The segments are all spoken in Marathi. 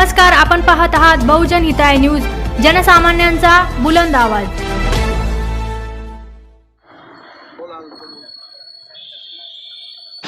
नमस्कार, आपण पाहत आहात बहुजन हिताय न्यूज, जनसामान्यांचा बुलंद आवाज।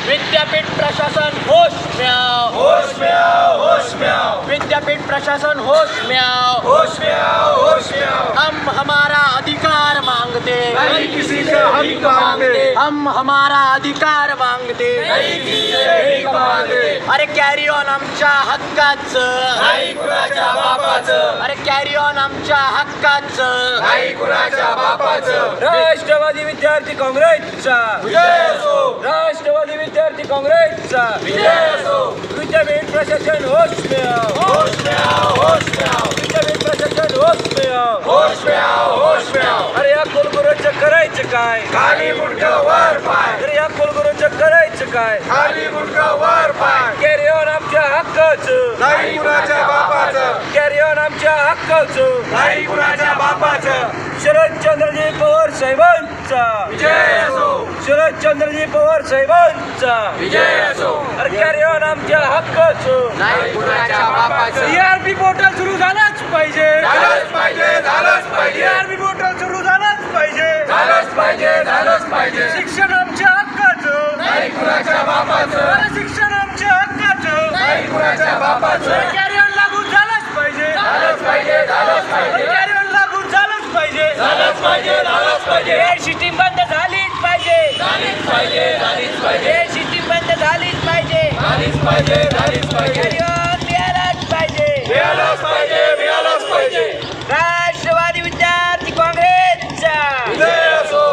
विद्यापीठ प्रशासन होश में आओ, होश में आओ, होश में आओ। विद्यापीठ प्रशासन होश में आओ, होश में आओ, होश में आओ। हम हमारा अधिकार मांगते, नहीं किसी से हक मांगते। हम हमारा अधिकार मांगते, नहीं किसी से भीक मागते। अरे कॅरी ऑन आमच्या हक्काचं, नाही कुणाच्या बापाचं, अरे कॅरी ऑन आमच्या हक्काचं, नाही कुणाच्या बापाचं। राष्ट्रवादी विद्यार्थी काँग्रेसचा विजय असो, राष्ट्रवादी विद्यार्थी काँग्रेसचा विजय असो। विद्यापीठ प्रशासन होश में आओ, होश में आओ, होश में आओ। विद्यापीठ प्रशासन होश में आओ, होश में आओ, होश में आओ। अरे या कुलगुरूचं करायचं काय, खाली मुंडकं वर पाय, अरे या कुलगुरूचं करायचं काय, खाली मुंडकं वर पाय। कॅरी ऑन आमच्या हक्काचं, नाही कुणाच्या बापाचं, कॅरी ऑन आमच्या हक्काचं, नाही कुणाच्या बापाचं। शरदचंद्रजी पवार साहेबांचा विजय असो, शरदचंद्रजी पवार साहेबांचा विजय असो। अरे कॅरी ऑन आमच्या हक्काचं, नाही कुणाच्या बापाचं। ERP पोर्टल सुरू झालंच पाहिजे, झालंच पाहिजे, झालंच पाहिजे, ERP पोर्टल सुरू झालंच पाहिजे, झालंच पाहिजे, झालंच पाहिजे। शिक्षण आमच्या हक्काचं, नाही कुणाच्या बापाचं, अरे शिक्षण आमच्या हक्काचं, नाही कुणाच्या बापाचं। कॅरी ऑन लागू झालंच पाहिजे, झालंच पाहिजे, झालंच पाहिजे, कॅरी ऑन लागू झालंच पाहिजे, झालंच पाहिजे, झालंच पाहिजे। हे सिस्टीम बंद झालीच पाहिजे, झालीच पाहिजे, झालीच पाहिजे, हे सिस्टीम बंद झालीच पाहिजे, झालीच पाहिजे, झालीच पाहिजे। कॅरी ऑन मिळालाच पाहिजे, मिळालंच पाहिजे, मिळालंच पाहिजे। राष्ट्रवादी विद्यार्थी काँग्रेसचा विजय असो,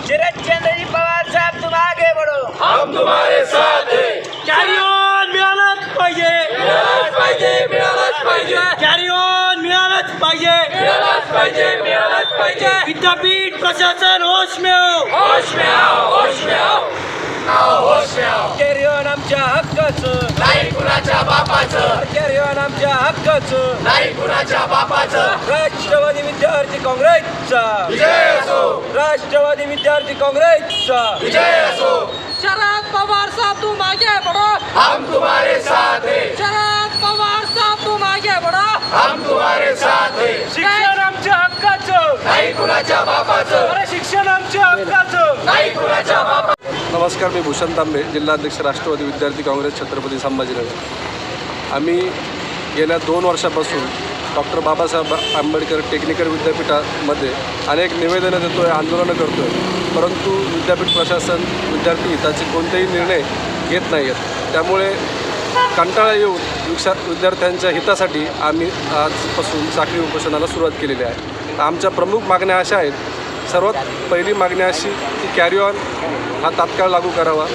शरदचंद्रजी पवार साहब तुम आगे बढ़ो, हम तुम्हारे साथ हैं। कॅरी ऑन मिळालंच पाहिजे, मिळालंच पाहिजे, मिळालंच पाहिजे, कॅरी ऑन मिळालंच पाहिजे, मिळालंच पाहिजे, मिळालंच पाहिजे। विद्यापीठ प्रशासन होश में आओ, होश में आओ, होश में आओ, आओ, होश में आओ। कॅरी ऑन आमच्या हक्काचं, नाही कुणाच्या बापाचं, कॅरी ऑन आमच्या हक्काचं, नाही कुणाच्या बापाचं। राष्ट्रवादी विद्यार्थी काँग्रेसचा विजय असो, राष्ट्रवादी विद्यार्थी काँग्रेसचा विजय असो। शरद पवार साहब तुम आगे बढ़ो, हम तुम्हारे साथ हैं, शरद पवार साहब तुम आगे बढ़ो, हम तुम्हारे साथ हैं। शिक्षण आमच्या हक्काचं, नाही कुणाच्या बापाचं, अरे शिक्षण आमच्या हक्काचं, नाही कुणाच्या बापाचं। नमस्कार, मी भूषण तांबे, जिल्हाध्यक्ष राष्ट्रवादी विद्यार्थी काँग्रेस छत्रपती संभाजीनगर। आम्ही गेल्या 2 वर्षापासून डॉक्टर बाबासाहेब आंबेडकर टेक्निकल विद्यापीठामध्ये अनेक निवेदनं देतो आहे, आंदोलनं करतो आहे, परंतु विद्यापीठ प्रशासन विद्यार्थी हिताचे कोणतेही निर्णय घेत नाही आहेत। त्यामुळे कंटाळा येऊन विद्यार्थ्यांच्या हितासाठी आम्ही आजपासून साखळी उपोषणाला सुरुवात केलेली आहे। आमच्या प्रमुख मागण्या अशा आहेत। सर्वात पहिली मागणी अशी की कॅरी ऑन हा तात्काळ लागू करावा।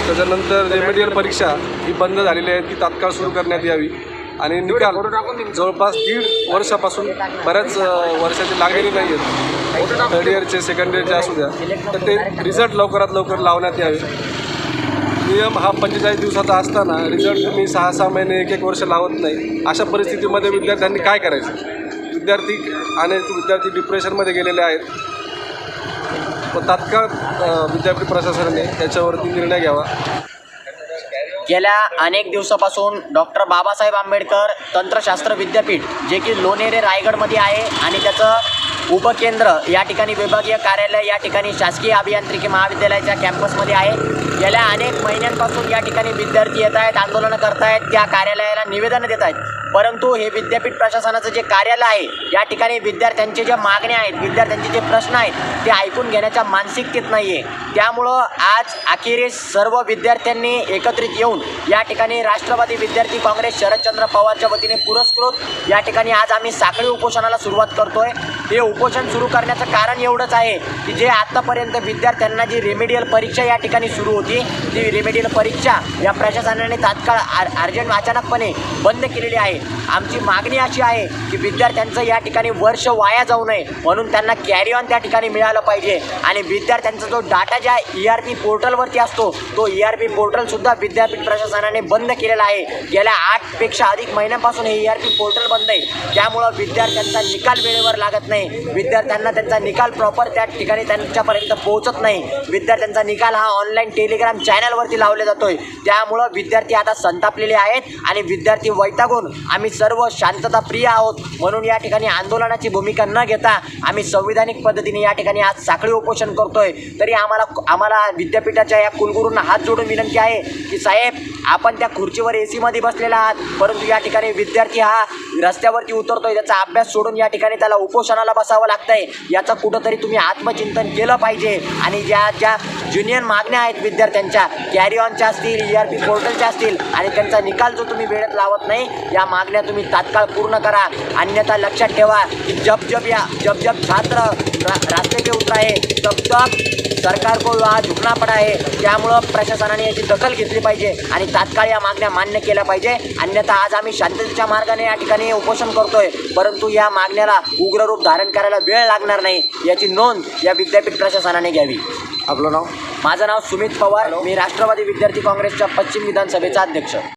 त्याच्यानंतर रेमेडियल परीक्षा ही बंद झालेली आहे, ती तात्काळ सुरू करण्यात यावी आणि निकाल जवळपास 1.5 वर्षापासून बऱ्याच वर्षाचे लागलेले नाही आहेत, 3rd इयरचे 2nd इयरचे असू द्या, तर ते रिझल्ट लवकरात लवकर लावण्यात यावे। नियम हा 45 दिवसाचा असताना रिझल्ट तुम्ही 6-6 महिने 1-1 वर्ष लावत नाही। अशा परिस्थितीमध्ये विद्यार्थ्यांनी काय करायचं? विद्यार्थी डिप्रेशनमध्ये गेलेले आहेत। व तात्काळ विद्यापीठ प्रशासनाने त्याच्यावरती निर्णय घ्यावा। गेल्या अनेक दिवसापासून डॉक्टर बाबासाहेब आंबेडकर तंत्रशास्त्र विद्यापीठ जे की लोणेरे रायगडमध्ये आहे आणि त्याचं उपकेंद्र या ठिकाणी विभागीय कार्यालय या ठिकाणी शासकीय अभियांत्रिकी महाविद्यालयाच्या कॅम्पसमध्ये आहे। गेल्या अनेक महिन्यांपासून या ठिकाणी विद्यार्थी येत आहेत, आंदोलनं करत आहेत, त्या कार्यालयाला निवेदनं देत आहेत, परंतु हे विद्यापीठ प्रशासनाचं जे कार्यालय आहे या ठिकाणी विद्यार्थ्यांचे ज्या मागण्या आहेत, विद्यार्थ्यांचे जे प्रश्न आहेत ते ऐकून घेण्याच्या मानसिकतेत नाही आहे। त्यामुळं आज अखेरीस सर्व विद्यार्थ्यांनी एकत्रित येऊन या ठिकाणी राष्ट्रवादी विद्यार्थी काँग्रेस शरदचंद्र पवारच्या वतीने पुरस्कृत या ठिकाणी आज आम्ही साखळी उपोषणाला सुरुवात करतोय। हे उपोषण सुरू करण्याचं कारण एवढंच आहे की जे आतापर्यंत विद्यार्थ्यांना जी रेमेडियल परीक्षा या ठिकाणी सुरू होती, ती रेमेडियल परीक्षा या प्रशासनाने तात्काळ अर्जंट अचानकपणे बंद केलेली आहे। आमची मागणी अशी आहे की विद्यार्थ्यांचं या ठिकाणी वर्ष वाया जाऊ नये म्हणून त्यांना कॅरी ऑन त्या ठिकाणी मिळालं पाहिजे आणि विद्यार्थ्यांचा जो डाटा ज्या ERP पोर्टलवरती असतो तो ERP पोर्टलसुद्धा विद्यापीठ प्रशासनाने बंद केलेला आहे. गेल्या 8 पेक्षा अधिक महिन्यांपासून हे ERP पोर्टल बंद आहे. त्यामुळं विद्यार्थ्यांचा निकाल वेळेवर लागत नाही, विद्यार्थ्यांना त्यांचा निकाल प्रॉपर त्या ठिकाणी त्यांच्यापर्यंत पोहोचत नाही. विद्यार्थ्यांचा निकाल हा ऑनलाईन टेलिग्राम चॅनलवरती लावला जातोय. त्यामुळं विद्यार्थी आता संतापलेले आहेत आणि विद्यार्थी वैतागून आम्ही सर्व शांतताप्रिय आहोत म्हणून या ठिकाणी आंदोलनाची भूमिका न घेता आम्ही संविधानिक पद्धतीने या ठिकाणी आज साखळी उपोषण करतोय. तरी आम्हाला विद्यापीठाच्या या कुलगुरूंना हात जोडून विनंती आहे की साहेब, आपण त्या खुर्चीवर AC मध्ये बसलेला आहात, परंतु या ठिकाणी विद्यार्थी हा रस्त्यावरती उतरतोय, त्याचा अभ्यास सोडून या ठिकाणी त्याला उपोषणाला बसावं लागतंय. याचं कुठंतरी तुम्ही आत्मचिंतन केलं पाहिजे आणि ज्या ज्युनियन मागण्या आहेत विद्यार्थ्यांच्या, कॅरी ऑनच्या असतील, ERP पोर्टलच्या असतील आणि त्यांचा निकाल जो तुम्ही वेळेत लावत नाही, या मागण्या तुम्ही तात्काळ पूर्ण करा. अन्यथा लक्षात ठेवा की जब छात्र रास्ते पे उतरा है तब सरकार को वहाँ झुकना पड़ा है. त्यामुळं प्रशासनाने याची दखल घेतली पाहिजे आणि तात्काळ या मागण्या मान्य केल्या पाहिजे. अन्यथा आज आम्ही शांततेच्या मार्गाने या ठिकाणी उपोषण करतोय, परंतु या मागण्याला उग्र रूप धारण करायला वेळ लागणार नाही याची नोंद या विद्यापीठ प्रशासनाने घ्यावी. आपलं नाव? माझं नाव सुमित पवार, मी राष्ट्रवादी विद्यार्थी काँग्रेसच्या पश्चिम विधानसभेचा अध्यक्ष.